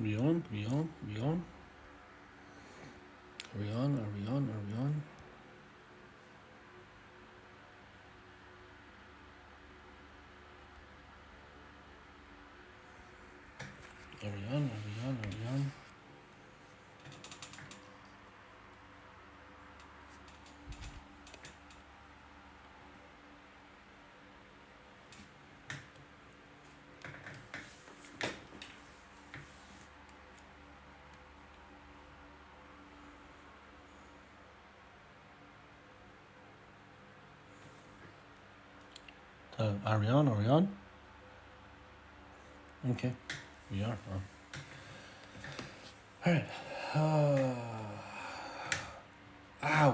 We on? We on? We on? Are we on? Are we on? Are we on? Are we on? Are we on? Are we on? Are we on? Are we on? Okay. We are. Alright.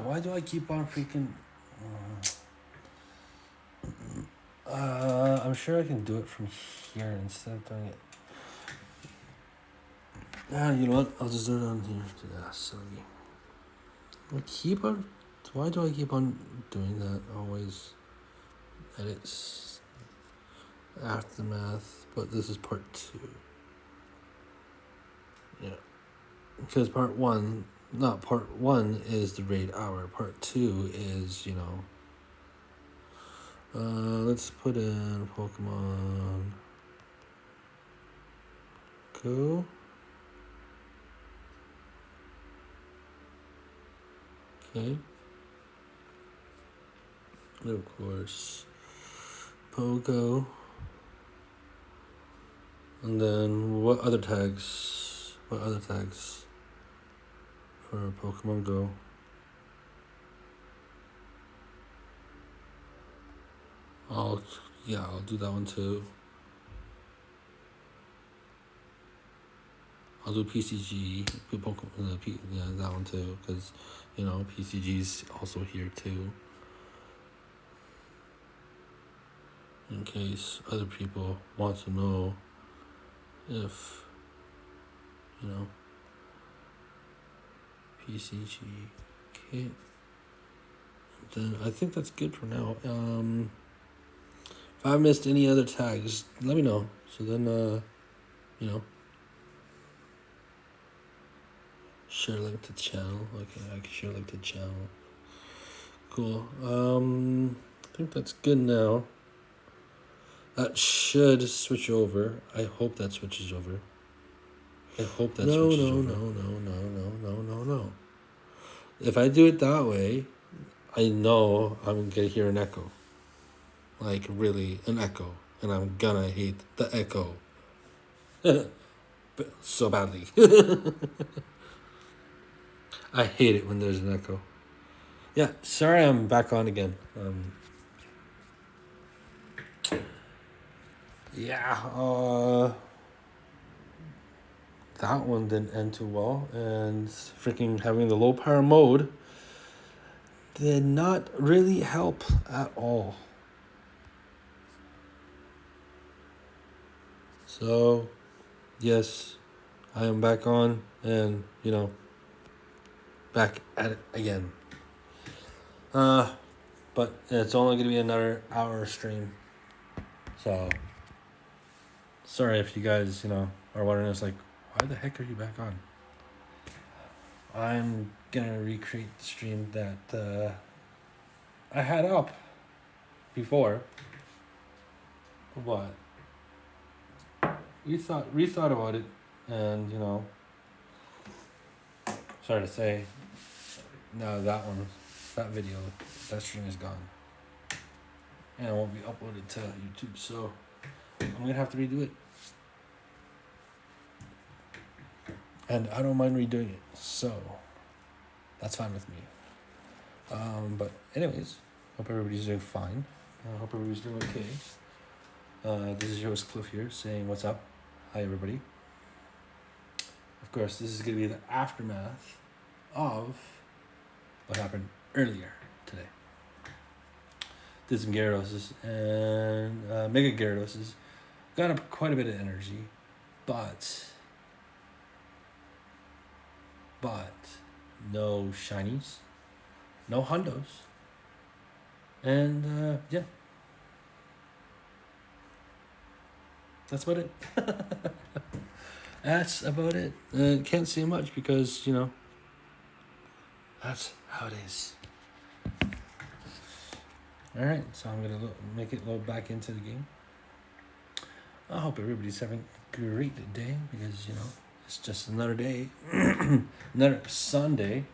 Why do I keep on freaking... I'm sure I can do it from here instead of doing it. You know what? I'll just do it on here. Yeah, silly. Why do I keep on doing that? Always edits aftermath, but this is part 2. Yeah. Because part 1 is the raid hour. Part 2 is, let's put in Pokemon Go. Okay. And of course, Pogo. And then what other tags? For Pokemon Go? I'll do that one too. I'll do PCG, that one too, because, PCG's also here too. In case other people want to know if, PCG. Okay. Then I think that's good for now. If I missed any other tags, let me know. So then, share link to channel. Okay, I can share link to channel. Cool. I think that's good now. That should switch over. I hope that switches over. No. If I do it that way, I know I'm gonna hear an echo. Like, really, an echo. And I'm gonna hate the echo. So badly. I hate it when there's an echo. Yeah, sorry I'm back on again. That one didn't end too well. And freaking having the low power mode did not really help at all. So, yes, I am back on and, back at it again. But it's only going to be another hour stream. So, sorry if you guys, are wondering, it's like, why the heck are you back on? I'm going to recreate the stream that I had up before. But rethought about it, and sorry to say, now that stream is gone, and it won't be uploaded to YouTube. So I'm gonna have to redo it, and I don't mind redoing it. So that's fine with me. But anyways, hope everybody's doing fine. I hope everybody's doing okay. This is your host Cliff here, saying what's up. Hi everybody. Of course, this is going to be the aftermath of what happened earlier today. Did some Gyarados and Mega Gyarados. Got up quite a bit of energy, but no shinies, no hundos, and yeah. That's about it. That's about it. Can't say much because, that's how it is. Alright, so I'm going to make it load back into the game. I hope everybody's having a great day because, it's just another day. Another Sunday.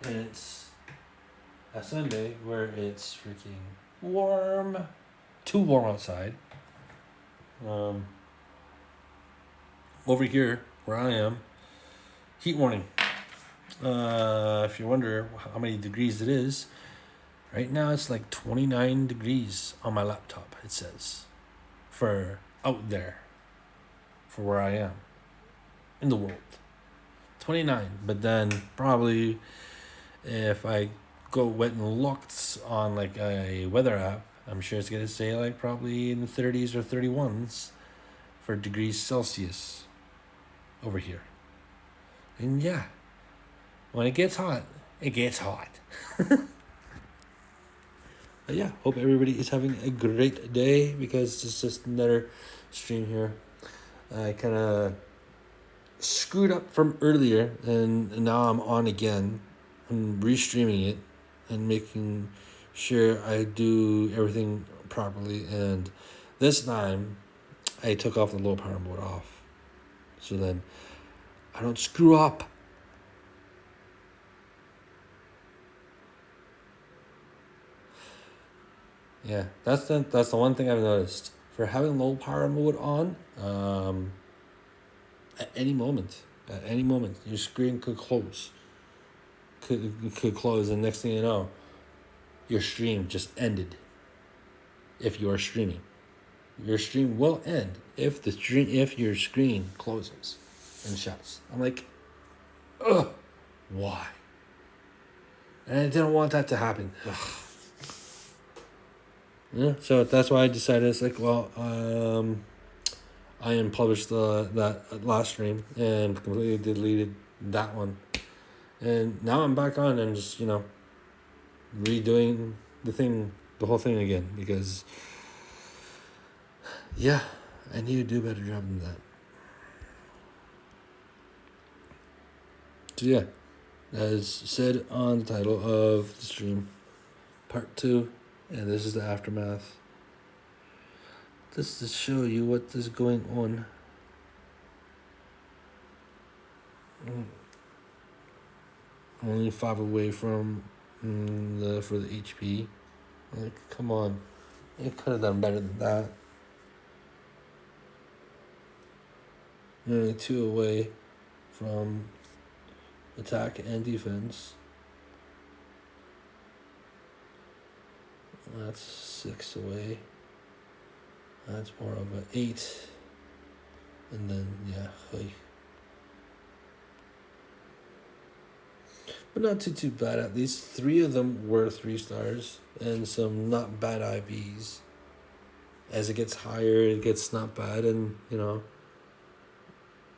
And it's a Sunday where it's freaking warm. Too warm outside. Over here, where I am, heat warning. If you wonder how many degrees it is, right now it's like 29 degrees on my laptop, it says. For out there. For where I am. In the world. 29. But then probably if I go wet and looked on like a weather app, I'm sure it's going to say like probably in the 30s or 31s for degrees Celsius over here. And yeah, when it gets hot, it gets hot. But yeah, hope everybody is having a great day because it's just another stream here. I kind of screwed up from earlier and now I'm on again. I'm restreaming it and making sure I do everything properly, and this time I took off the low power mode off so then I don't screw up. Yeah, that's the one thing I've noticed. For having low power mode on, at any moment, your screen could close. Could close, and next thing you know, your stream just ended. If you are streaming, your stream will end if your screen closes and shuts. I'm like, ugh, why? And I didn't want that to happen. Ugh. Yeah, so that's why I decided it's like, well, I unpublished that last stream and completely deleted that one. And now I'm back on and just, redoing the whole thing again because, yeah, I need to do a better job than that. So yeah, as said on the title of the stream, part 2, and this is the aftermath. Just to show you what is going on. I'm only 5 away from for the HP. Like, come on. You could have done better than that. You're only 2 away from attack and defense. That's 6 away. That's more of an 8. And then, yeah, but not too bad. At least 3 of them were 3 stars and some not bad IVs. As it gets higher, it gets not bad and,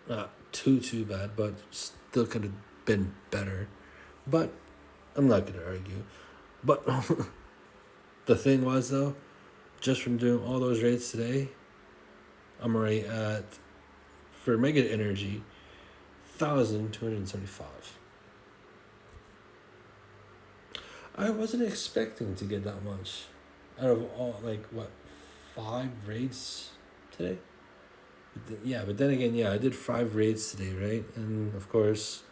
not too bad, but still could have been better. But I'm not going to argue. But the thing was, though, just from doing all those raids today, I'm already at, for Mega Energy, 1,275. I wasn't expecting to get that much out of all, 5 raids today? But then again, I did 5 raids today, right? And of course,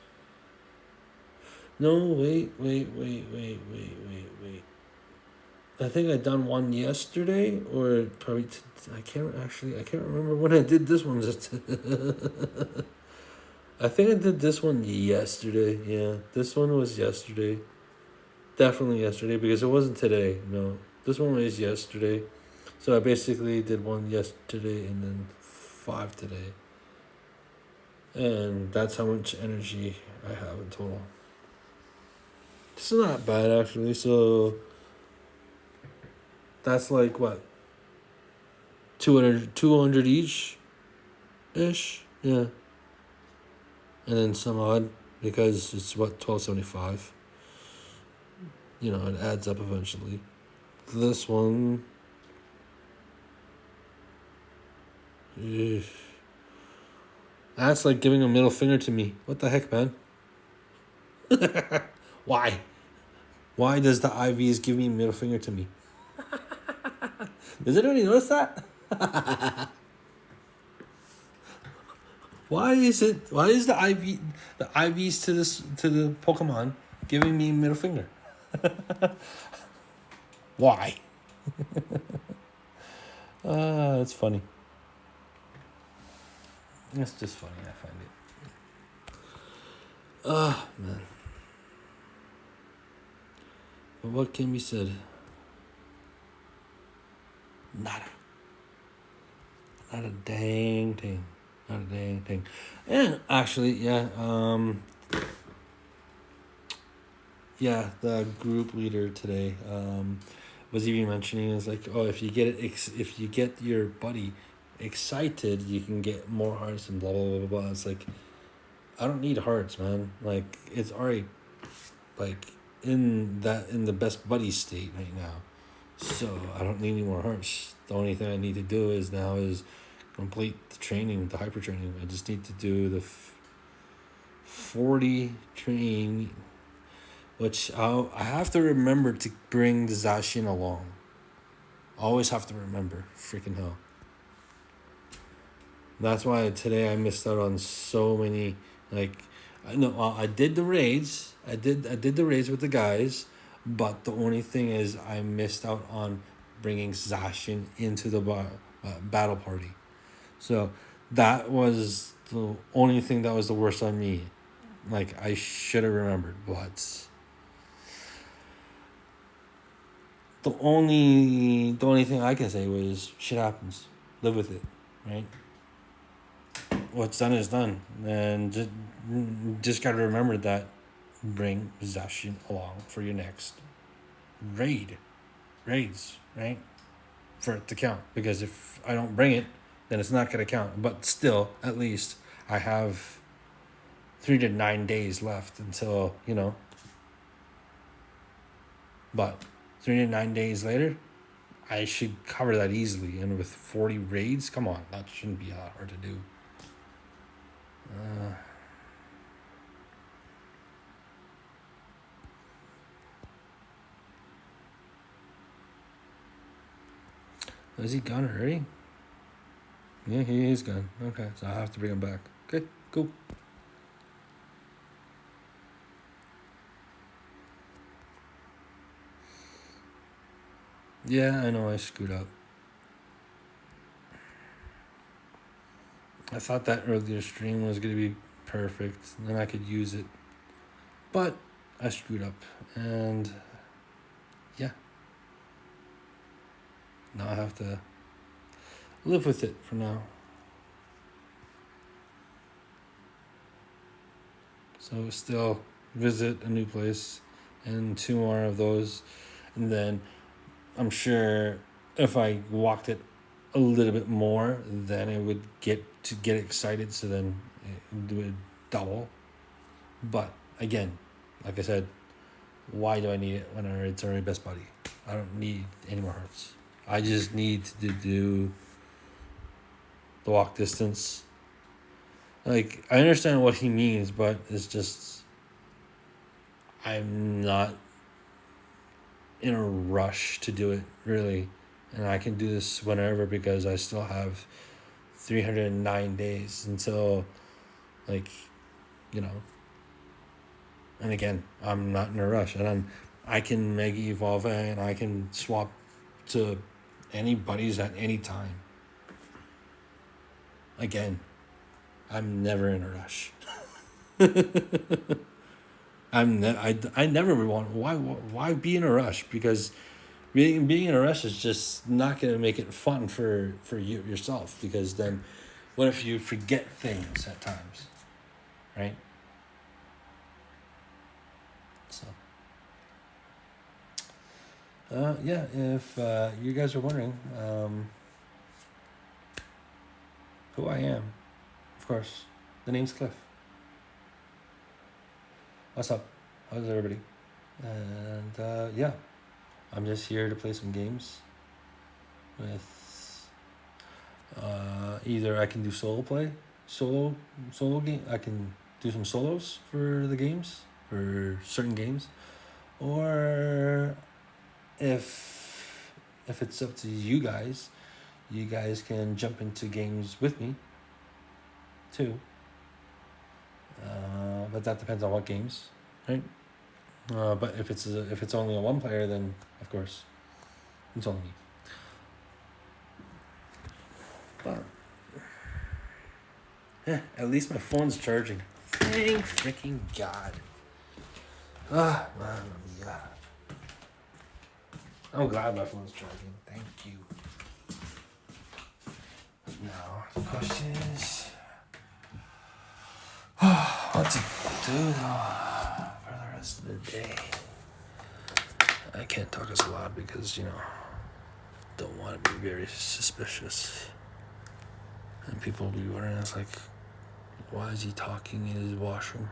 no, wait. I think I done one yesterday, or probably, I can't remember when I did this one. I think I did this one yesterday, yeah. This one was yesterday. Definitely yesterday, because it wasn't today. No, this one was yesterday. So I basically did one yesterday and then 5 today. And that's how much energy I have in total. It's not bad, actually. So that's like, what? 200 each? Ish? Yeah. And then some odd, because it's, 1275. It adds up eventually. This one, Ugh. That's like giving a middle finger to me. What the heck, man? Why? Why does the IVs give me middle finger to me? Does anybody notice that? Why is it? Why is the IVs to the Pokemon giving me middle finger? Why? It's funny. It's just funny. I find it. Man. But what can be said? Nada. Not a dang thing. Not a dang thing. And actually, yeah, the group leader today was even mentioning is like, oh, if you get your buddy excited, you can get more hearts and blah blah blah blah blah. It's like, I don't need hearts, man. Like, it's already like in the best buddy state right now, so I don't need any more hearts. The only thing I need to do is complete the training, the hyper training. I just need to do the 40 training, which I have to remember to bring the Zacian along. Always have to remember. Freaking hell. That's why today I missed out on so many. Like, I did the raids. I did the raids with the guys, but the only thing is I missed out on bringing Zacian into the battle party. So that was the only thing that was the worst on me. Like, I should have remembered, but the only thing I can say was shit happens. Live with it, right? What's done is done, and just gotta remember that. Bring Zacian along for your next raids, right? For it to count, because if I don't bring it, then it's not gonna count. But still, at least I have 3 to 9 days left until, but 3 to 9 days later, I should cover that easily. And with 40 raids, come on, that shouldn't be hard to do. Is he gone already? Yeah, he is gone. Okay, so I have to bring him back. Okay, cool. Yeah, I know I screwed up. I thought that earlier stream was going to be perfect, and then I could use it. But I screwed up, and yeah. Now I have to live with it for now. So still visit a new place and 2 more of those. And then I'm sure if I walked it a little bit more, then it would get excited. So then it would double. But again, like I said, why do I need it when it's already best buddy? I don't need any more hearts. I just need to do the walk distance. Like, I understand what he means, but it's just, I'm not in a rush to do it, really. And I can do this whenever, because I still have 309 days until, and again, I'm not in a rush. And I can Mega Evolve and I can swap to anybody's at any time. Again, I'm never in a rush. I never would want. Why be in a rush? Because being in a rush is just not going to make it fun for you yourself. Because then, what if you forget things at times, right? So, yeah. If you guys are wondering, who I am, of course, the name's Cliff. What's up? How's everybody? And yeah, I'm just here to play some games with Either I can do solo game. I can do some solos for the games, for certain games, or if it's up to you guys can jump into games with me too. But that depends on what games, right? But if it's only a one player, then of course it's only me. But at least my phone's charging. Thank freaking God. Ah, man, yeah. I'm glad my phone's charging. Thank you. Now, the question is, what to do though for the rest of the day? I can't talk as loud because, don't want to be very suspicious. And people will be wondering, it's like, why is he talking in his washroom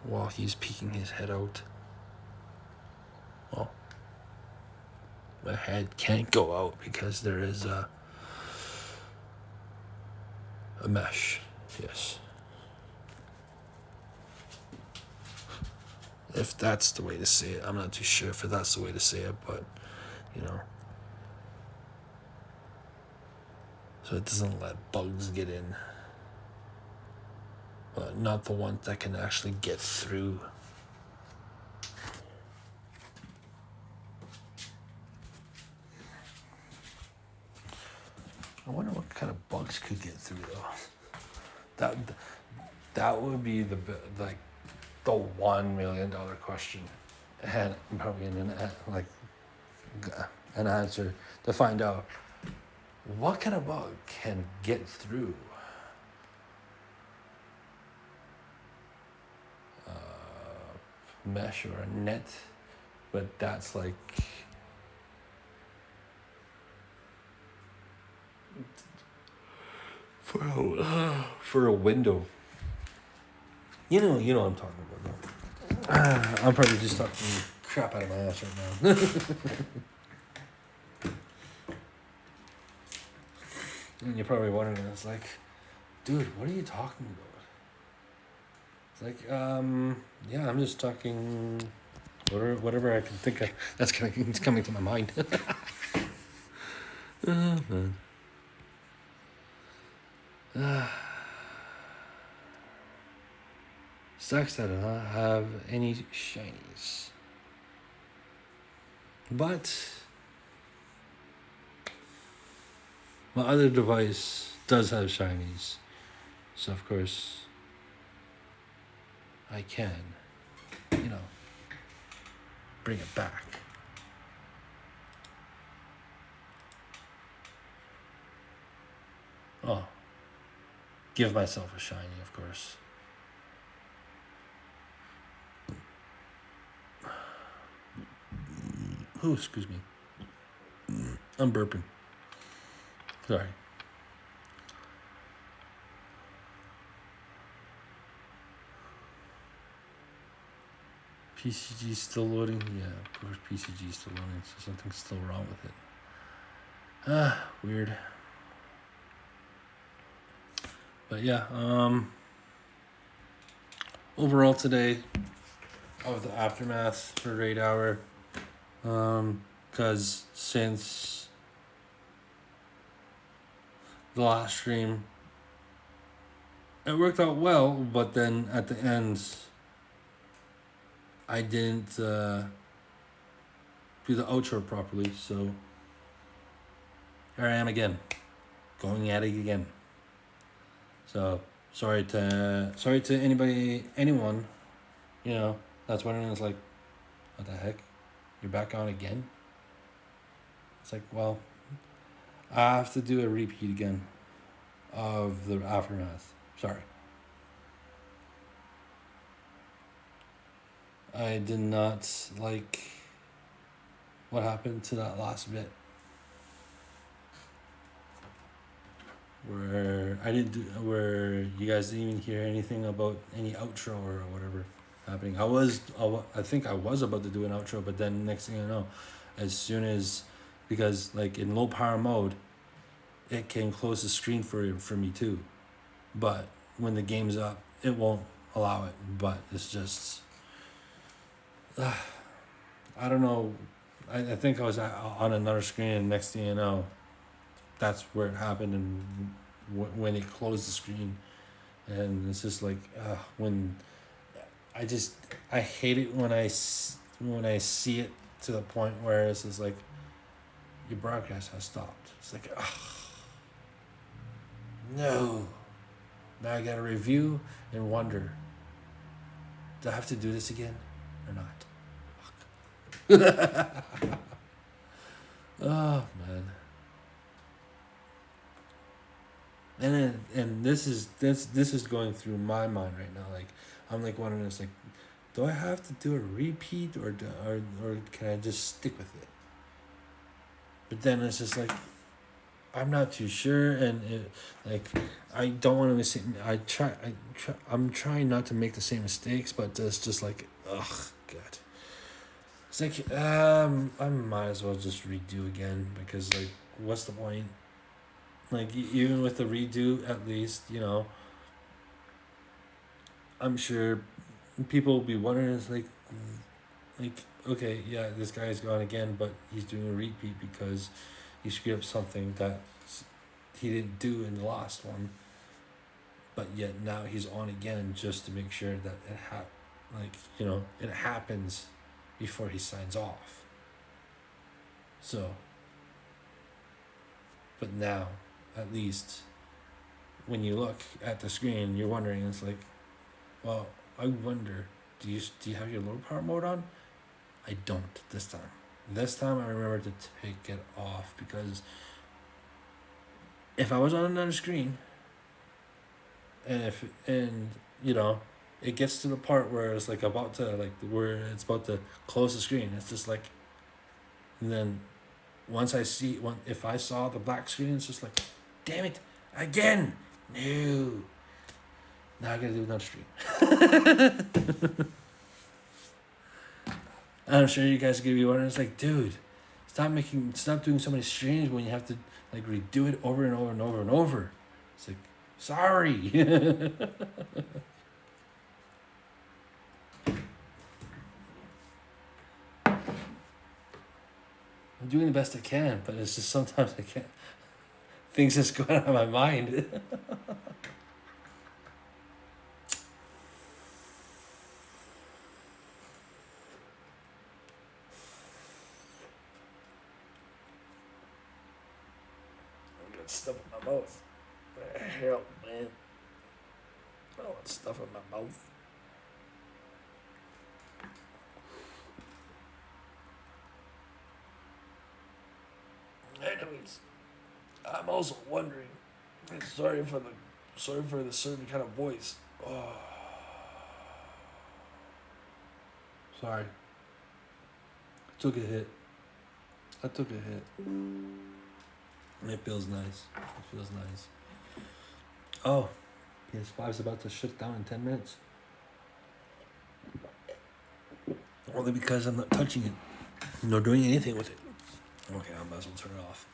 while he's peeking his head out? Well, my head can't go out because there is a mesh, yes. If that's the way to say it. I'm not too sure if that's the way to say it, but, so it doesn't let bugs get in. But not the ones that can actually get through. I wonder what kind of bugs could get through though. That would be the $1 million question, and probably an answer to find out what kind of bug can get through mesh or a net, but that's like for a window. You know what I'm talking about though. I'm probably just talking crap out of my ass right now. And you're probably wondering, it's like, dude, what are you talking about? It's like, yeah, I'm just talking whatever I can think of. That's it's coming to my mind. Man. Sucks that I don't have any shinies. But my other device does have shinies. So of course I can, bring it back. Oh, give myself a shiny, of course. Oh, excuse me. I'm burping. Sorry. PCG still loading? Yeah, of course PCG still loading, so something's still wrong with it. Weird. But yeah, overall today of the aftermath for Raid Hour, because since the last stream, it worked out well, but then at the end, I didn't do the outro properly, so here I am again, going at it again. So sorry to anyone, that's wondering. It's like, what the heck, you're back on again? It's like, well, I have to do a repeat again of the aftermath. Sorry. I did not like what happened to that last bit, where you guys didn't even hear anything about any outro or whatever happening. I think I was about to do an outro, but then next thing I know, as soon as, because like in low power mode, it can close the screen for me too. But when the game's up, it won't allow it. But it's just, I don't know. I think I was on another screen, and next thing you know, that's where it happened, and when it closed the screen, and it's just like when I hate it when I see it to the point where it's just like your broadcast has stopped. It's like no. Now I gotta review and wonder, do I have to do this again or not? Oh man. And this is going through my mind right now. Like I'm like wondering, it's like, do I have to do a repeat or can I just stick with it? But then it's just like, I'm not too sure, and I don't want to miss it. I'm trying not to make the same mistakes, but it's just like, ugh, God. It's like I might as well just redo again, because like, what's the point? Like even with the redo, at least I'm sure people will be wondering. It's like okay, yeah, this guy's gone again, but he's doing a repeat because he screwed up something that he didn't do in the last one. But yet now he's on again just to make sure that it happens before he signs off. So, but now, at least, when you look at the screen, you're wondering. It's like, well, I wonder, do you have your low power mode on? I don't this time. This time I remember to take it off, because if I was on another screen and it gets to the part where it's like about to where it's about to close the screen, it's just like, and then if I saw the black screen, it's just like, damn it, again, no. Now I gotta do another stream. I'm sure you guys are gonna be wondering, it's like, dude, stop doing so many streams when you have to redo it over and over and over and over. It's like, sorry. I'm doing the best I can, but it's just sometimes I can't. Things just go out of my mind. Stuff in my mouth. Help, man. I don't want stuff in my mouth. Anyways, I'm also wondering. Sorry for the certain kind of voice. Oh. Sorry. I took a hit. It feels nice. Oh, PS5's about to shut down in 10 minutes. Only because I'm not touching it, nor doing anything with it. Okay, I might as well turn it off.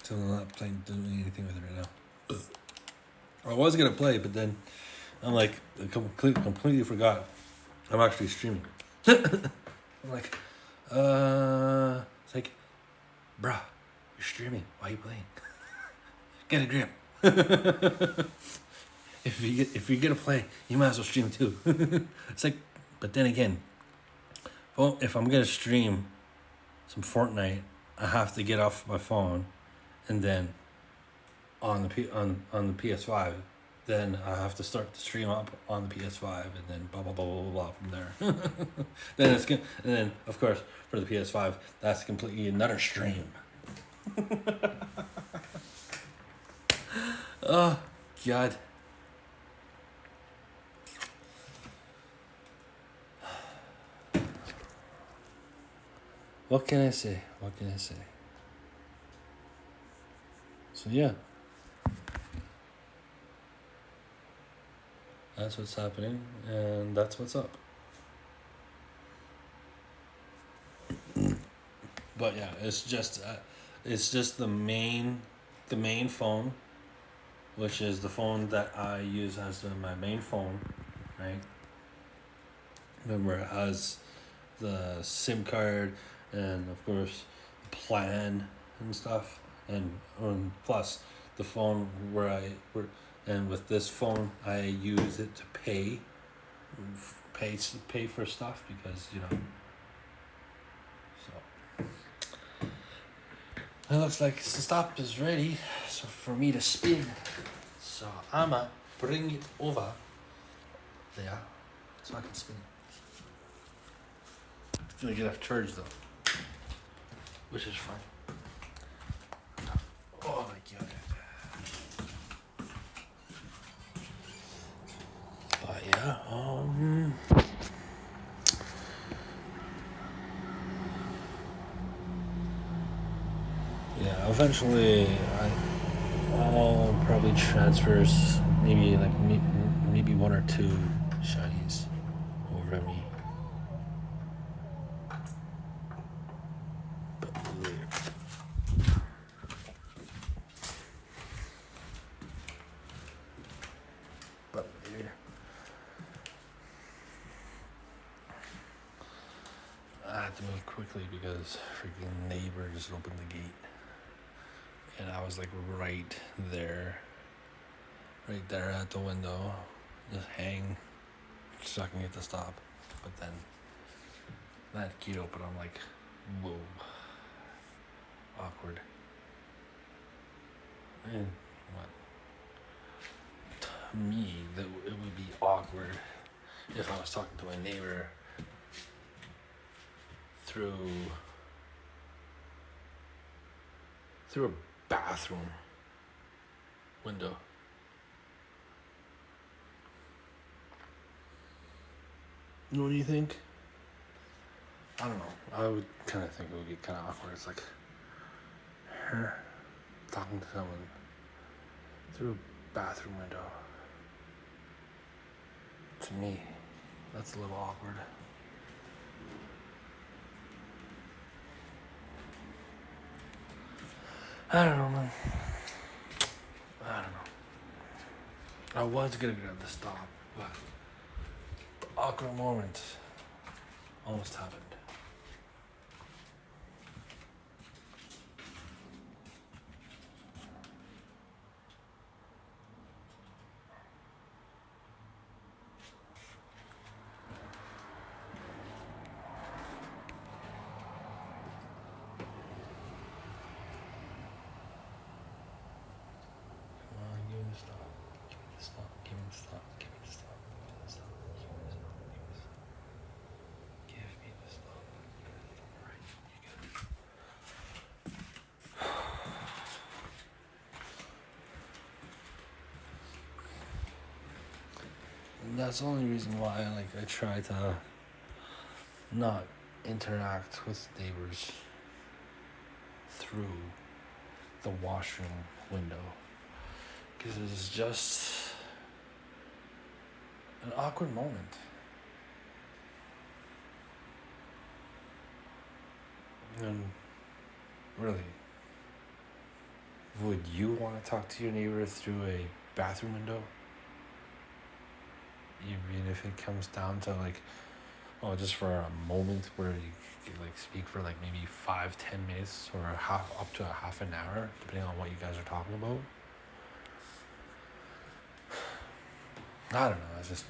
So I'm not doing anything with it right now. I was gonna play, but then I'm like, I completely forgot I'm actually streaming. I'm like, it's like, bruh, you're streaming. Why are you playing? Get a grip. If you're gonna play, you might as well stream too. It's like, but then again, well, if I'm gonna stream some Fortnite, I have to get off my phone, and then on the PS5, then I have to start the stream up on the PS5, and then blah blah blah blah blah, blah from there. Then it's good, and then of course for the PS5, that's completely another stream. Oh God. What can I say? So yeah. That's what's happening, and that's what's up. But yeah, it's just the main the main phone, which is the phone that I use as my main phone, right? Remember, it has the SIM card and, of course, plan and stuff. And plus, the phone and with this phone, I use it to pay for stuff because, so. It looks like the stop is ready so for me to spin. So I'ma bring it over there so I can spin it. It's gonna get off charge though, which is fine. Oh my god. But yeah, yeah, eventually I'll probably transfer maybe maybe one or two shinies over to me. But later. I had to move quickly because freaking neighbor just opened the gate. And I was like right there at the window, just so I can get to stop. But then that gate opened, I'm like, whoa, awkward. And what? To me, it would be awkward if I was talking to my neighbor through a bathroom window. What do you think? I don't know. I would kind of think it would be kind of awkward. It's like her talking to someone through a bathroom window. To me, that's a little awkward. I don't know, man. I don't know. I was gonna grab the stop, but the awkward moment almost happened. That's the only reason why I try to not interact with neighbors through the washroom window, because it's just an awkward moment. And really, would you want to talk to your neighbor through a bathroom window? Even if it comes down to just for a moment where you could speak for maybe 5-10 minutes or up to a half an hour, depending on what you guys are talking about. I don't know. It's just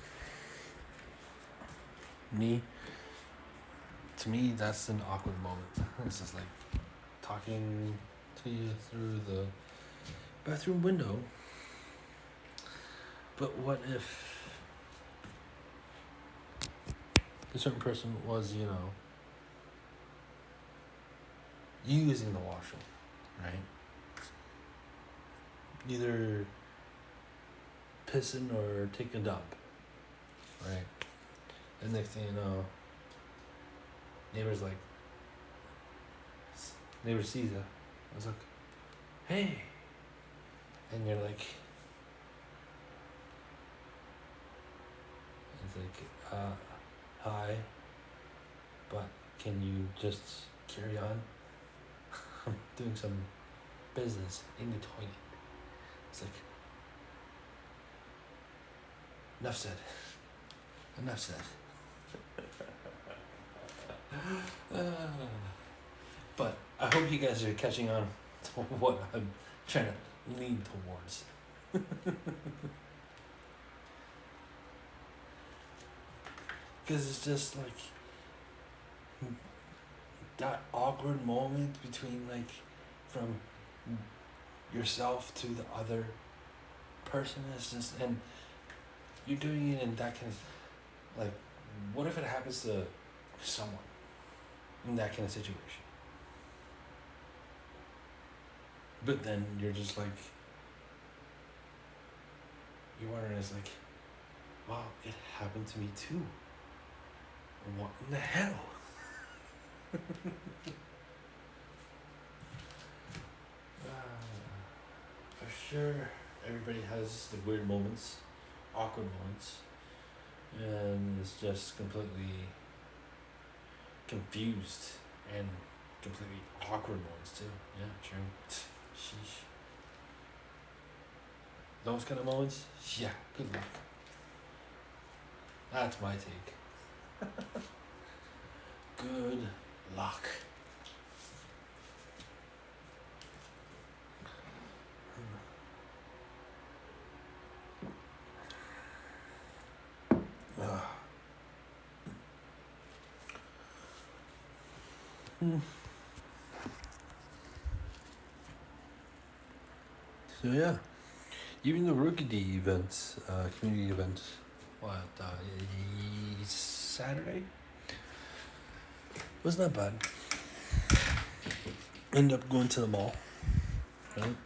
me. To me, that's an awkward moment. It's just talking to you through the bathroom window. But what if a certain person was, using the washroom, right? Either pissing or taking a dump, right? And next thing you know, neighbor sees it. I was like, hey. And you're like, it's hi, but can you just carry on? I'm doing some business in the toilet. It's like, enough said. Enough said. But I hope you guys are catching on to what I'm trying to lean towards. Because it's just like that awkward moment between like from yourself to the other person is just, and you're doing it in that kind of like, what if it happens to someone in that kind of situation? But then you're just like, you're wondering, it's like, wow, it happened to me too. What in the hell? For sure, everybody has the weird moments, awkward moments, and it's just completely confused and completely awkward moments too. Yeah, true. Sheesh. Those kind of moments, yeah, good luck. That's my take. Good luck. So yeah, even the Rookie Day event, community event, Saturday? Wasn't that bad. Ended up going to the mall, right?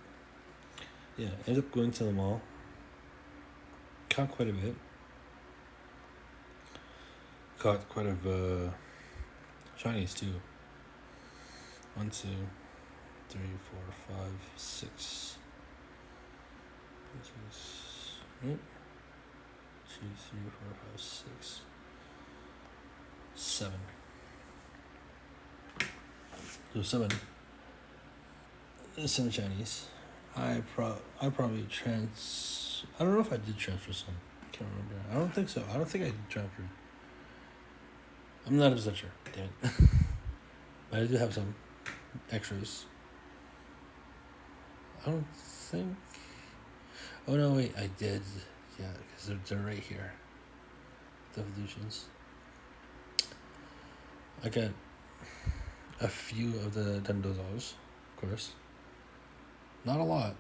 Yeah, ended up going to the mall. Caught quite a bit. Caught quite a shinies too. 1, 2, 3, 4, 5, 6. Right? 2, 3, 4, 5, 6, 7. So 7 Chinese. I probably I don't know if I did transfer some. Can't remember. I don't think so. I don't think I did transfer. I'm not as sure. Damn it. But I do have some extras. I don't think. Oh no, wait, I did. Yeah, because they're right here. The evolutions. I got a few of the Dendozos, of course. Not a lot,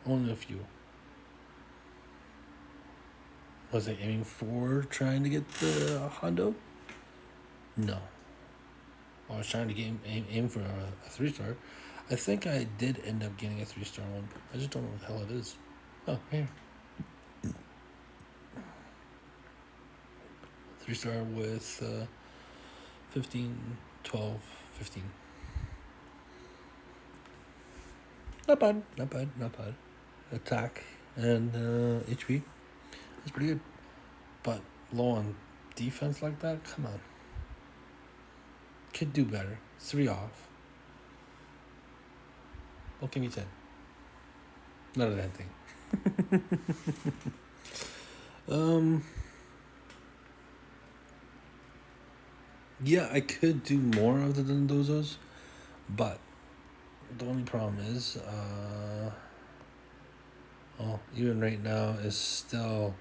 only a few. Was I aiming for trying to get the Hondo? No. I was trying to aim for a 3-star. I think I did end up getting a 3-star one. I just don't know what the hell it is. Oh, here. 3-star with 15, 12, 15. Not bad. Attack and HP. That's pretty good. But low on defense like that? Come on. Could do better. 3 off. Well, give me 10. Not a bad thing. Yeah, I could do more of the Dendozos, but the only problem is, even right now is still,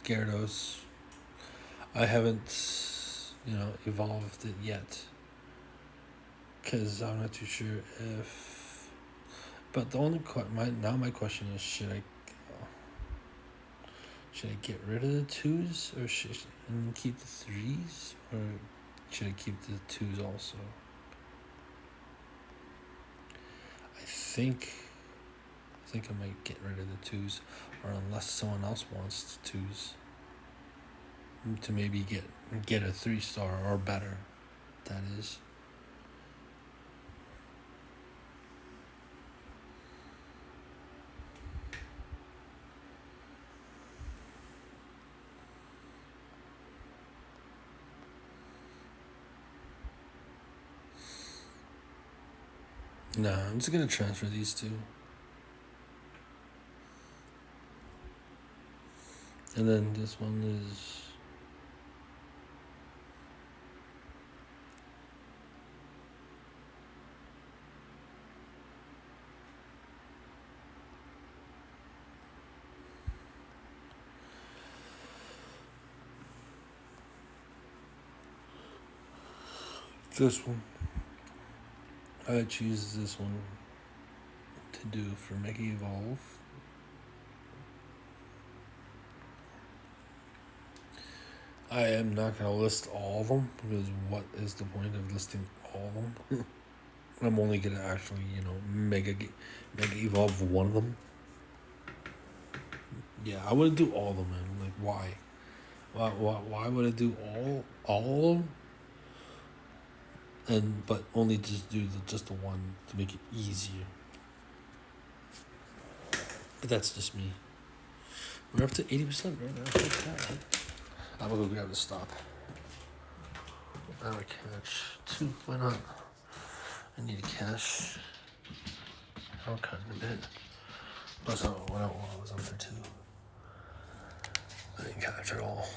Gyarados. I haven't, evolved it yet, because I'm not too sure if. But the only my question is, should I get rid of the 2s or and keep the 3s, or should I keep the 2s also? I think I might get rid of the 2s, or unless someone else wants the 2s, to maybe get a 3-star or better. That is. Nah, I'm just gonna transfer these two. And then this one is... this one. I choose this one to do for Mega Evolve. I am not going to list all of them, because what is the point of listing all of them? I'm only going to actually, Mega Evolve one of them. Yeah, I wouldn't do all of them, man. Like, why? Why would I do all of them? But only just do just the one to make it easier. But that's just me. We're up to 80% right now. I'm gonna go grab the stop. I'm gonna catch 2. Why not? I need a cash. I'll cut in a bit. Plus, what I was up for 2. I didn't catch it all.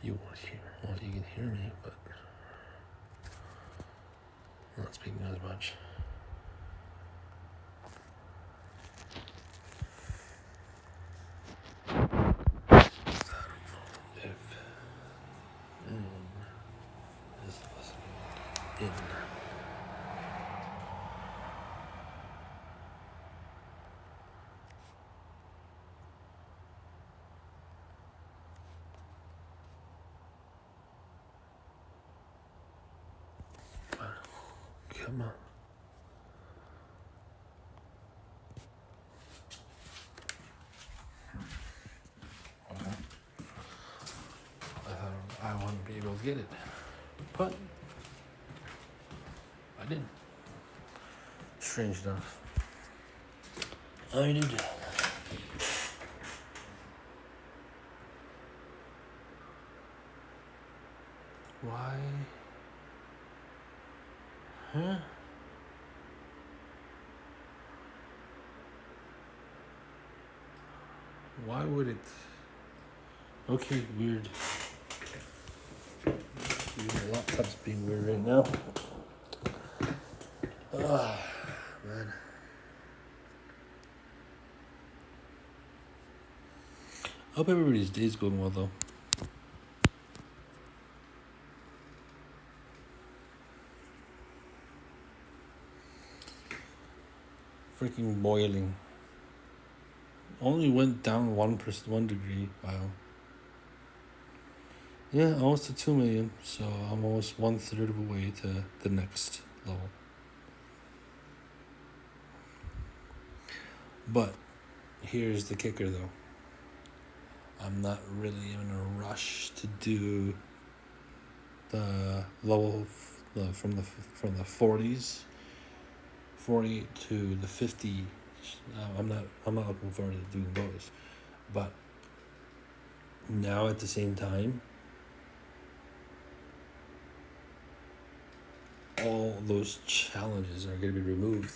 You won't hear. Well, you can hear me, but I'm not speaking as much. If anyone is listening in, come on. I wouldn't be able to get it, but I did. Strange enough, I did. Why? Huh? Why would it? Okay, weird. My laptop's being weird right now. Man. I hope everybody's day's going well, though. Freaking boiling. Only went down 1 degree. Wow. Yeah, almost to 2 million. So I'm almost 1/3 of the way to the next level. But here's the kicker, though. I'm not really in a rush to do the level from the 40s, 40 to the 50. I'm not looking forward to doing those, but now at the same time, all those challenges are going to be removed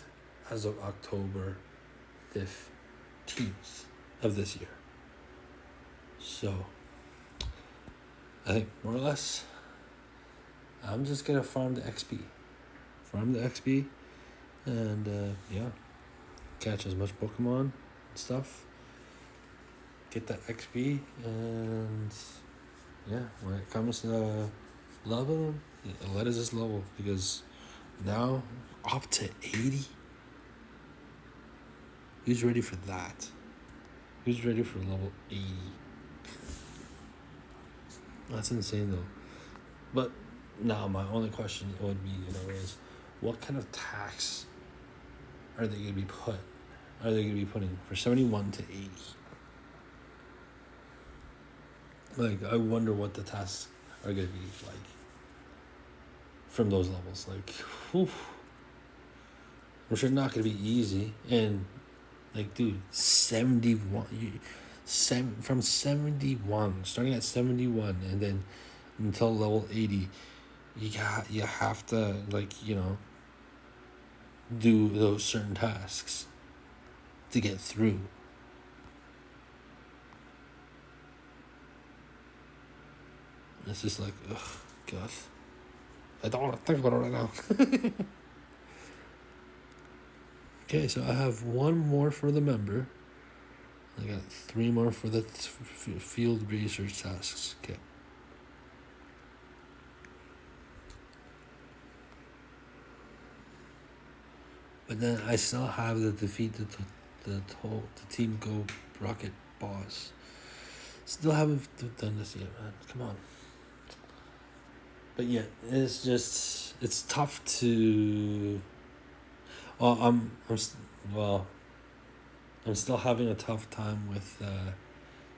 as of October 15th of this year. So I think more or less I'm just going to farm the XP. And catch as much Pokemon and stuff. Get that XP, and when it comes to level, let us just level, because now up to 80. Who's ready for that? Who's ready for level 80? That's insane, though. But now my only question would be, is what kind of tax are they going to be putting for 71 to 80? Like, I wonder what the tasks are gonna be like from those levels. Like, whew, I'm sure not gonna be easy. And like, dude, 71. From 71, starting at 71, and then until level 80, you have to, like, do those certain tasks to get through. It's just like, ugh, God. I don't want to think about it right now. Okay, so I have one more for the member. I got 3 more for the field research tasks. Okay. But then I still have to defeat the Team Go Rocket boss. Still haven't done this yet, man. Come on. But yeah, it's tough to. I'm still having a tough time with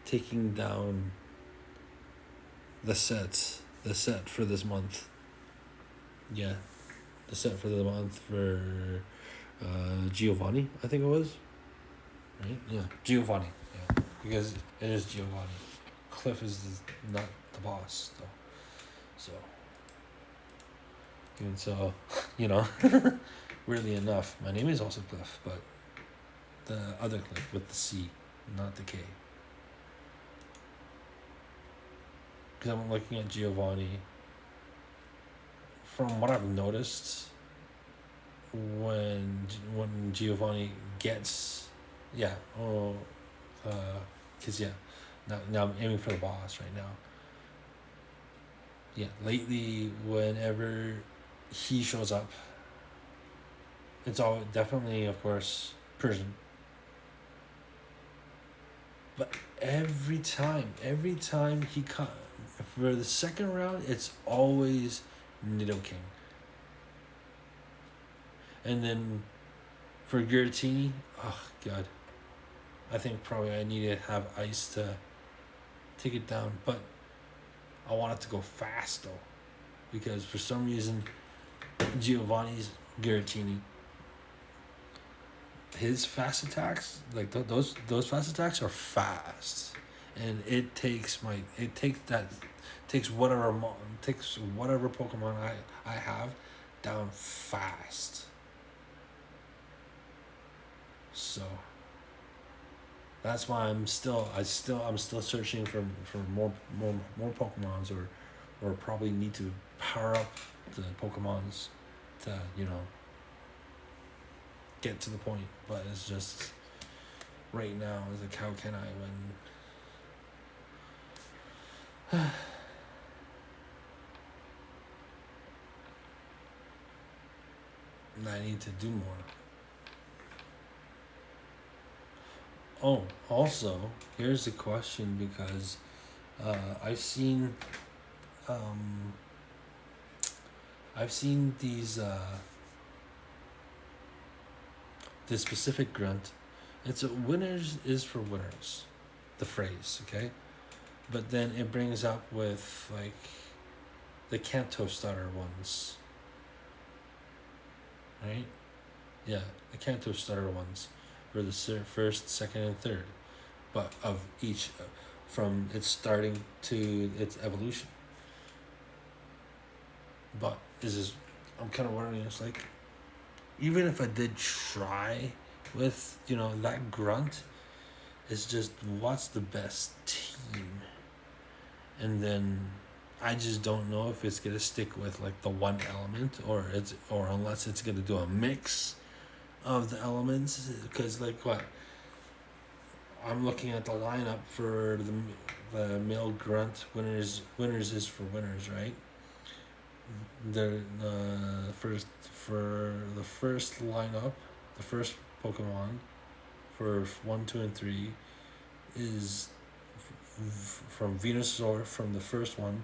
taking down the set for this month. Yeah, the set for the month for Giovanni, I think it was. Right? Yeah, Giovanni. Yeah, because it is Giovanni. Cliff is not the boss, though. So, even so, weirdly enough, my name is also Cliff, but the other Cliff with the C, not the K. Because I'm looking at Giovanni. From what I've noticed, when Giovanni gets, because now I'm aiming for the boss right now. Yeah, lately, whenever he shows up, it's all definitely, of course, Persian. But every time he comes for the second round, it's always Nidoking. And then for Giratina, oh god, I think probably I need to have ice to take it down, but I want it to go fast though, because for some reason Giovanni's Giratina, his fast attacks, like those fast attacks are fast, and it takes whatever Pokemon I have down fast. So that's why I'm still searching for more Pokemons, or probably need to power up the Pokemons to get to the point. But it's just right now is like, how can I when I need to do more. Oh, also, here's a question, because I've seen these this specific grunt. It's a winners is for winners, the phrase, okay? But then it brings up with like the Kanto starter ones, right? Yeah, the Kanto starter ones for the first, second, and third, but of each, from its starting to its evolution. But I'm kind of wondering, it's like, even if I did try with that grunt, it's just what's the best team, and then I just don't know if it's gonna stick with like the one element, or unless it's gonna do a mix of the elements. Because like what I'm looking at the lineup for the male grunt winners is for winners, right? The first lineup, the first Pokemon for 1, 2, and 3 is from Venusaur, from the first one,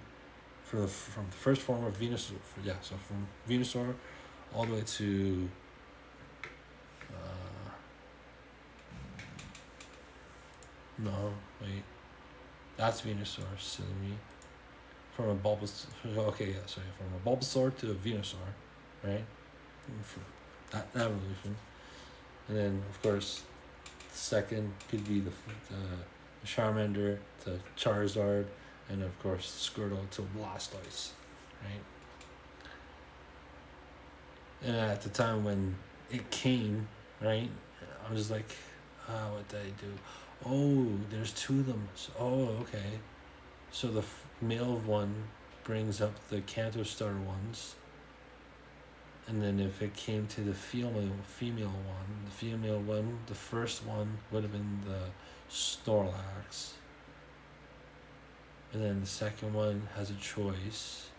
from the first form of Venusaur. So from Venusaur all the way to That's Venusaur, silly me. From a Bulbasaur, from a Bulbasaur to a Venusaur, right? That evolution. And then, of course, the second could be the Charmander to Charizard, and of course, Squirtle to Blastoise, right? And at the time when it came, right, I was like, what did I do? Oh, there's two of them. Oh, okay. So the male one brings up the Kanto Star ones. And then if it came to the female one, the first one would have been the Snorlax. And then the second one has a choice,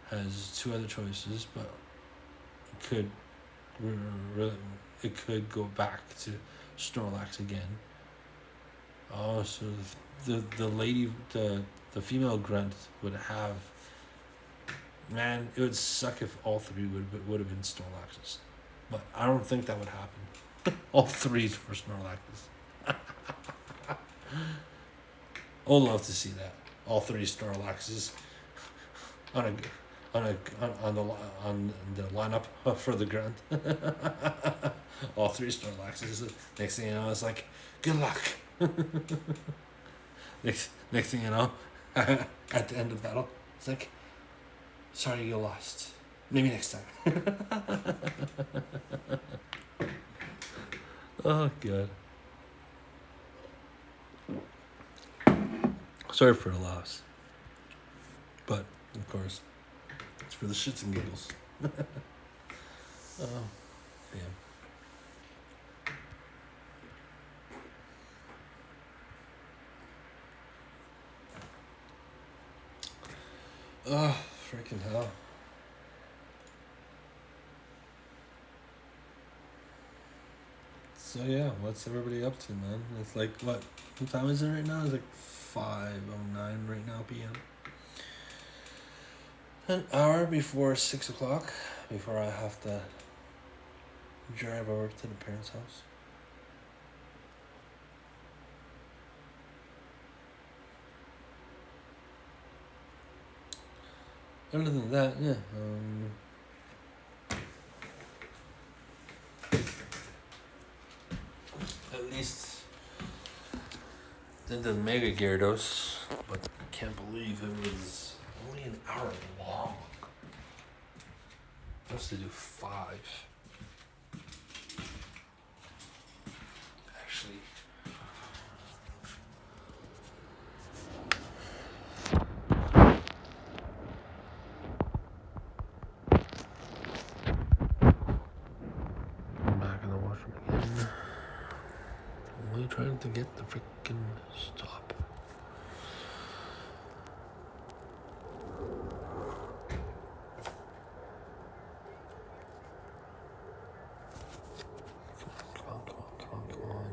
has two other choices, but it could go back to Snorlax again. Oh, so the female grunt would have. Man, it would suck if all three would have been Snorlaxes, but I don't think that would happen. All three for Snorlaxes. I'd love to see that. All three Snorlaxes on the lineup for the grunt. All three Snorlaxes. Next thing you know, it's like, good luck. next thing you know, at the end of the battle, it's like, sorry you lost. Maybe next time. Oh, God. Sorry for the loss. But, of course, it's for the shits and giggles. Oh, damn. Oh, freaking hell. So yeah, what's everybody up to, man? It's like, what time is it right now? It's like 5:09 right now p.m. An hour before 6 o'clock, before I have to drive over to the parents' house. Other than that, yeah. At least did the Mega Gyarados, but I can't believe it was only an hour long. I was to do 5. Actually. I'm back in the washroom again. Only trying to get the freaking stop. Come on.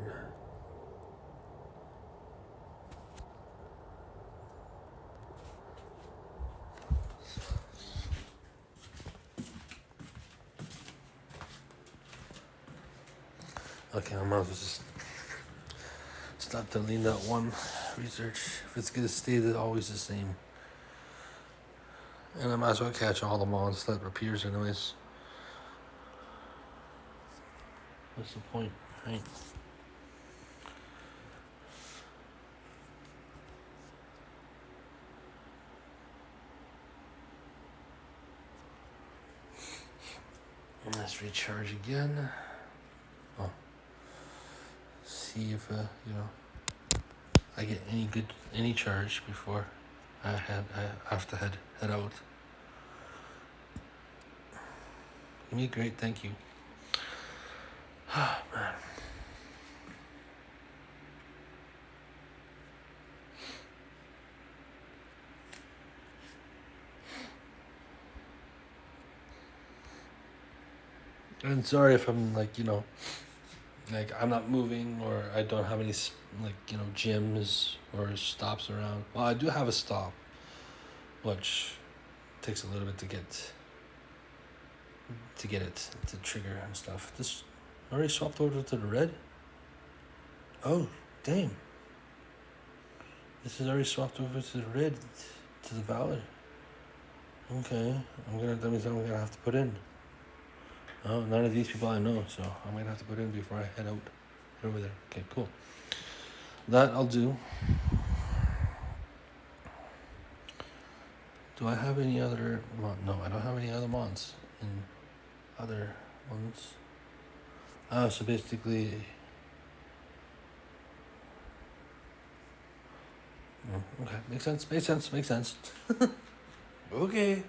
Okay, I might as well just stop deleting that one research. If it's gonna stay always the same. And I might as well catch all the mons that appears anyways. What's the point, right? And let's recharge again. Oh. See if I get any charge before I have to head out. Give me a great thank you. Oh, man. And sorry if I'm like I'm not moving or I don't have any gyms or stops around. Well, I do have a stop, which takes a little bit to get it to trigger and stuff. This already swapped over to the red. Oh, damn. This is already swapped over to the red, to the valid. Okay, that means I'm gonna have to put in. Oh, none of these people I know, so I'm gonna have to put in before I head over there. Okay, cool. That I'll do. Do I have any other no, I don't have any other mods in other ones. So basically okay, makes sense. Okay.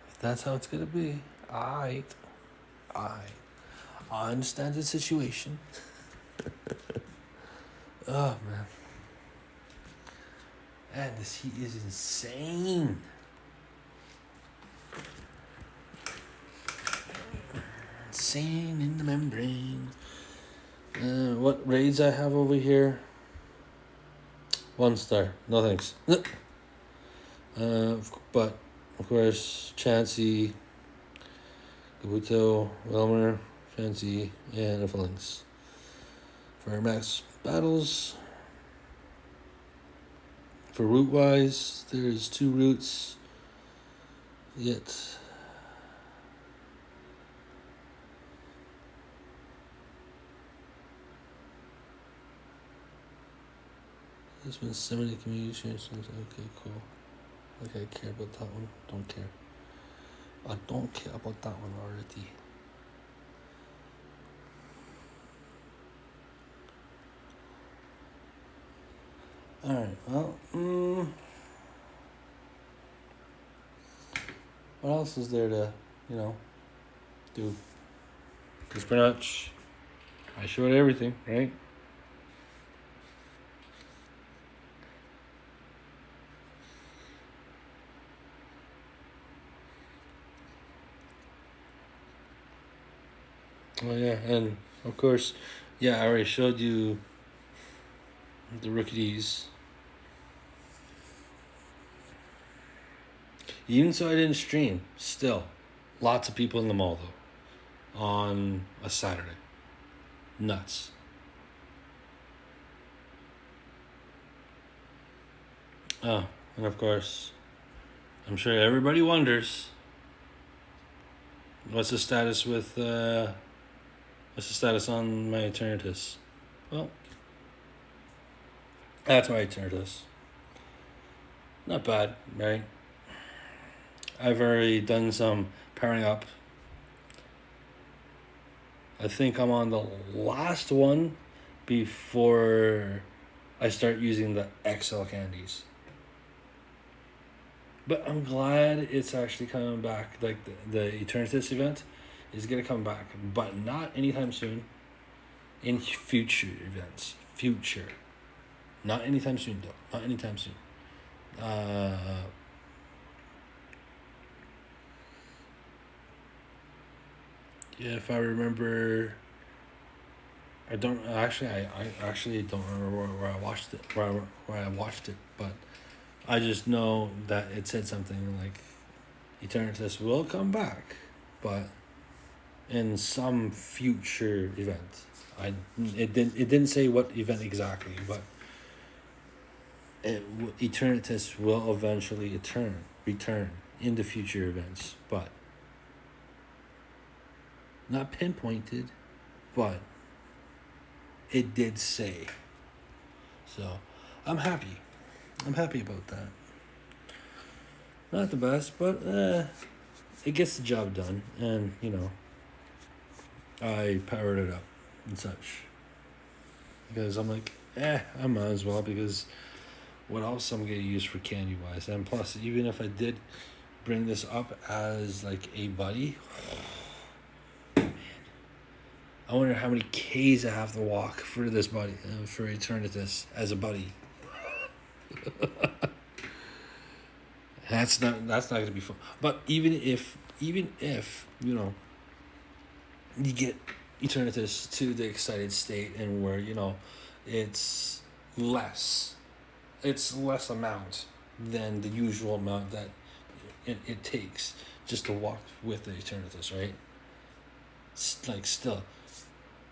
If that's how it's gonna be. I understand the situation. Oh man. And this heat is insane. Insane in the membrane. What raids I have over here? 1 star. No thanks. But of course, Chansey, Kabuto, Wilmer, Chansey, and Earthlings. For max battles, for route wise, there's 2 routes. Yet there's been so many communications. Okay, cool. Okay, I care about that one. Don't care. I don't care about that one already. Alright, well, what else is there to, do? Because pretty much, I showed everything, right? Oh yeah, and of course, I already showed you the rookies. Even so I didn't stream, still, lots of people in the mall though, on a Saturday. Nuts. Oh, and of course, I'm sure everybody wonders, what's the status on my Eternatus? Well, that's my Eternatus. Not bad, right? I've already done some powering up. I think I'm on the last one before I start using the XL candies. But I'm glad it's actually coming back. Like the Eternatus event is going to come back, but not anytime soon. In future events. Not anytime soon, though. Not anytime soon. If I remember, I actually don't remember where I watched it. Where I watched it, but I just know that it said something like Eternatus will come back, but in some future event. It didn't say what event exactly, but Eternatus will eventually return in the future events, but not pinpointed, but it did say. So I'm happy about that. Not the best, but it gets the job done, and I powered it up and such, because I'm like, I might as well, because what else I'm gonna use for candy wise? And plus, even if I did bring this up as like a buddy, man, I wonder how many K's I have to walk for this buddy, for Eternatus as a buddy. That's not gonna be fun. But even if you get Eternatus to the excited state, and where it's less amount than the usual amount that it takes just to walk with the Eternatus, right? Like, still,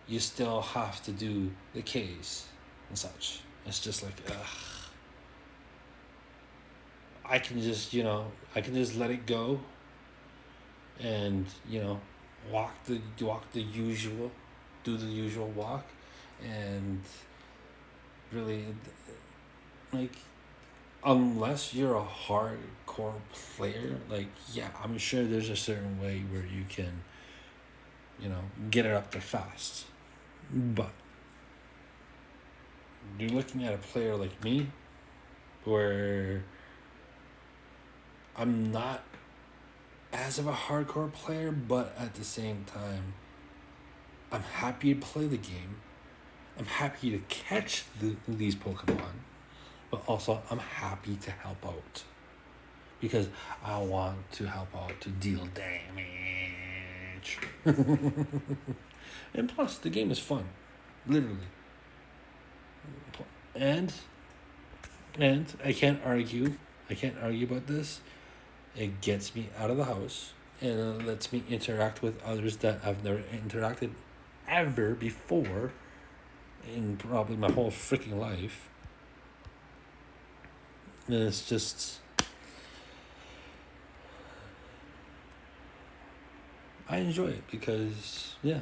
you still have to do the Ks, and such. It's just like, ugh. I can just let it go, and walk the usual, do the usual walk, and really, like, unless you're a hardcore player, like, yeah, I'm sure there's a certain way where you can, get it up there fast. But you're looking at a player like me, where I'm not as of a hardcore player, but at the same time, I'm happy to play the game. I'm happy to catch these Pokemon, but also I'm happy to help out, because I want to help out to deal damage. And plus, the game is fun, literally. And I can't argue about this. It gets me out of the house, and it lets me interact with others that I've never interacted ever before in probably my whole freaking life. And it's just, I enjoy it because, yeah,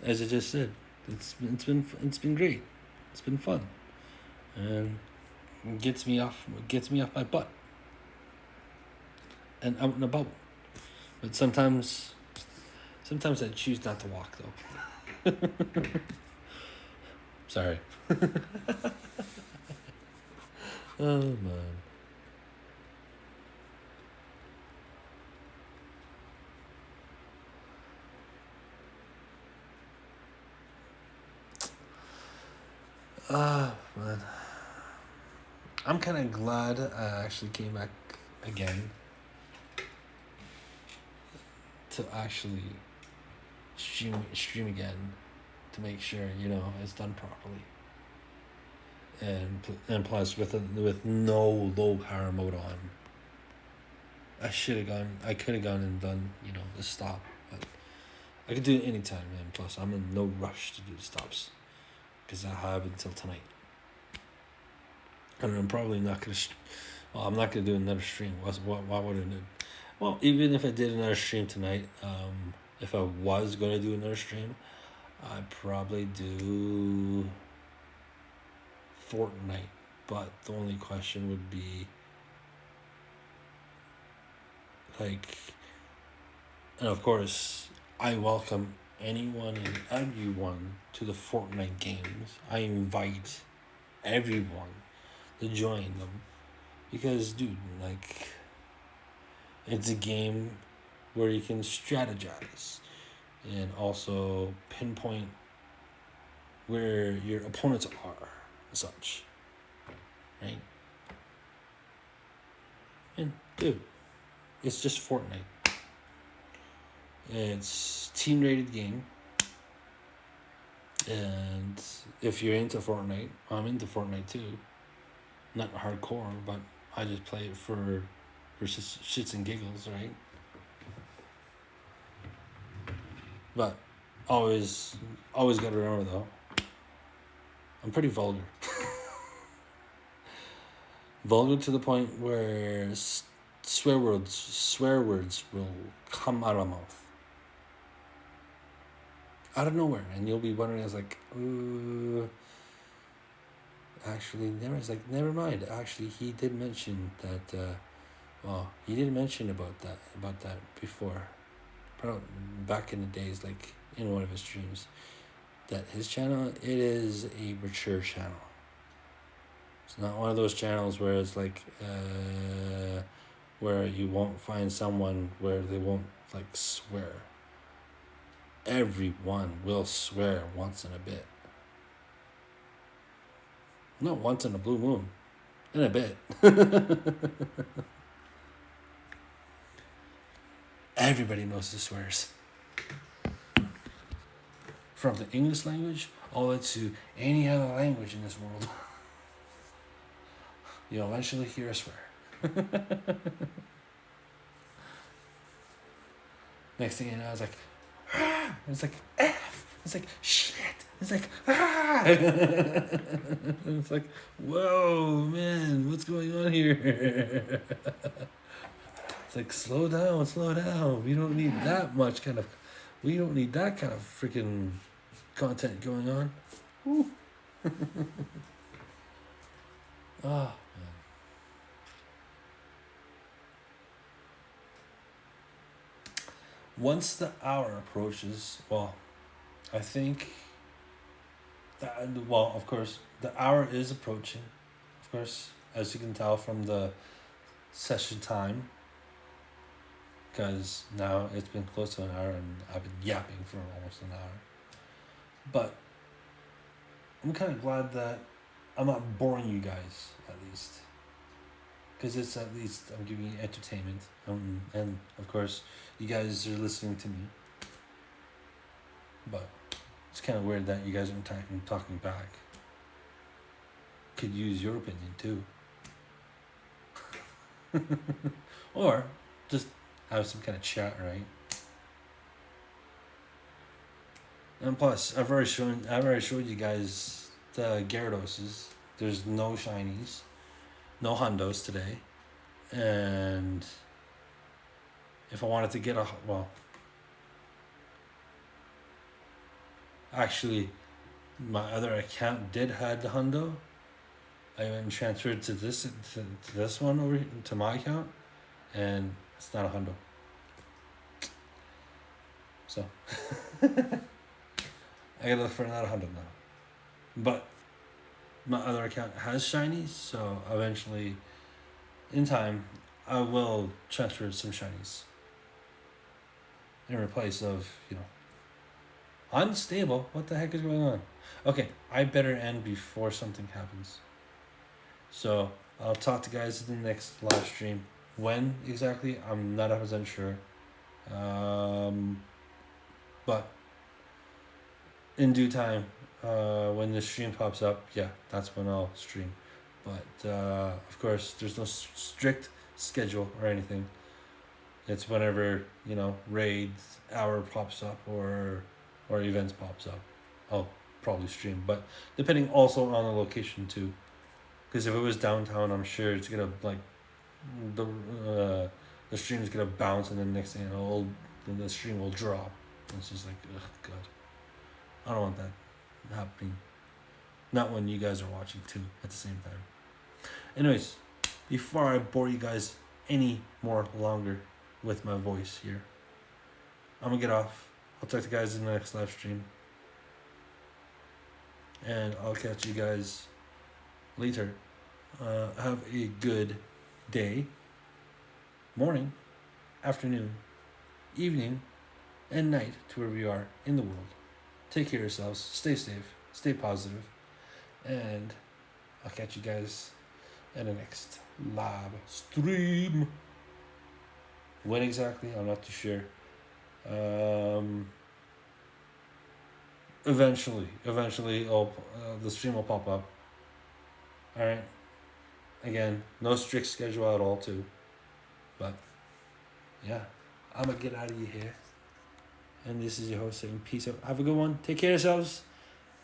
as I just said, it's been great. It's been fun, and it gets me off my butt and out and about. But sometimes I choose not to walk, though. Sorry. Oh, man. Man. I'm kind of glad I actually came back again to actually stream again, to make sure it's done properly, and plus with no low power mode on. I could have gone and done the stop, but I could do it anytime, and plus I'm in no rush to do the stops, because I have until tonight. And I'm probably not gonna. I'm not gonna do another stream. Why would I do? Well, even if I did another stream tonight, if I was gonna do another stream, I'd probably do Fortnite. But the only question would be, like, and of course, I welcome anyone and everyone to the Fortnite games. I invite everyone to join them, because, dude, like, it's a game where you can strategize and also pinpoint where your opponents are and such, right? And, dude, it's just Fortnite. It's team-rated game, and if you're into Fortnite, I'm into Fortnite too. Not hardcore, but I just play it for shits and giggles, right? But always gotta remember, though, I'm pretty vulgar. Vulgar to the point where swear words will come out of my mouth out of nowhere, and you'll be wondering, I was like, actually, never mind. Actually, he did mention that. He did mention about that before, probably back in the days, like in one of his streams, that his channel, it is a mature channel. It's not one of those channels where it's like, where you won't find someone where they won't, like, swear. Everyone will swear once in a bit. Not once in a blue moon. In a bit. Everybody knows the swears. From the English language all the way to any other language in this world. You'll eventually hear a swear. Next thing you know, it's like, F. It's like, shit. It's like, ah. It's like, whoa, man, what's going on here? It's like, slow down, slow down. We don't need that much kind of, we don't need that kind of freaking content going on. Woo. Ah, man. Once the hour approaches, well, I think that, well, of course, the hour is approaching. Of course, as you can tell from the session time, because now it's been close to an hour and I've been yapping for almost an hour. But I'm kind of glad that I'm not boring you guys, at least. Because it's at least I'm giving you entertainment. And of course, you guys are listening to me. But it's kind of weird that you guys aren't talking back. Could use your opinion too. Or just have some kind of chat, right? And plus, I've already showed you guys the Gyaradoses. There's no shinies, no hundos today, and if I wanted to get actually, my other account did have the hundo. I went and transferred to this one over here, to my account, and it's not a hundo. So I gotta look for another hundo now. But my other account has shinies, so eventually, in time, I will transfer some shinies in replace of, unstable. What the heck is going on? Okay, I better end before something happens. So I'll talk to you guys in the next live stream. When exactly, I'm not 100% sure. But in due time, when the stream pops up, yeah, that's when I'll stream. But of course, there's no strict schedule or anything. It's whenever, raids hour pops up or events pops up, I'll probably stream. But depending also on the location too, because if it was downtown, I'm sure it's gonna the stream's gonna bounce, and then next thing you know, the stream will drop. It's just like, ugh, God, I don't want that happening. Not when you guys are watching too at the same time. Anyways, before I bore you guys any more longer with my voice here, I'm gonna get off. I'll talk to you guys in the next live stream, and I'll catch you guys later. Have a good day, morning, afternoon, evening, and night to wherever you are in the world. Take care of yourselves, stay safe, stay positive, and I'll catch you guys in the next live stream. When exactly, I'm not too sure. Eventually, the stream will pop up. All right. Again, no strict schedule at all, too. But yeah, I'm gonna get out of your hair. And this is your host saying peace out. Have a good one. Take care of yourselves.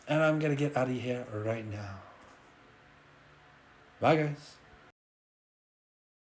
And I'm gonna get out of your hair right now. Bye, guys.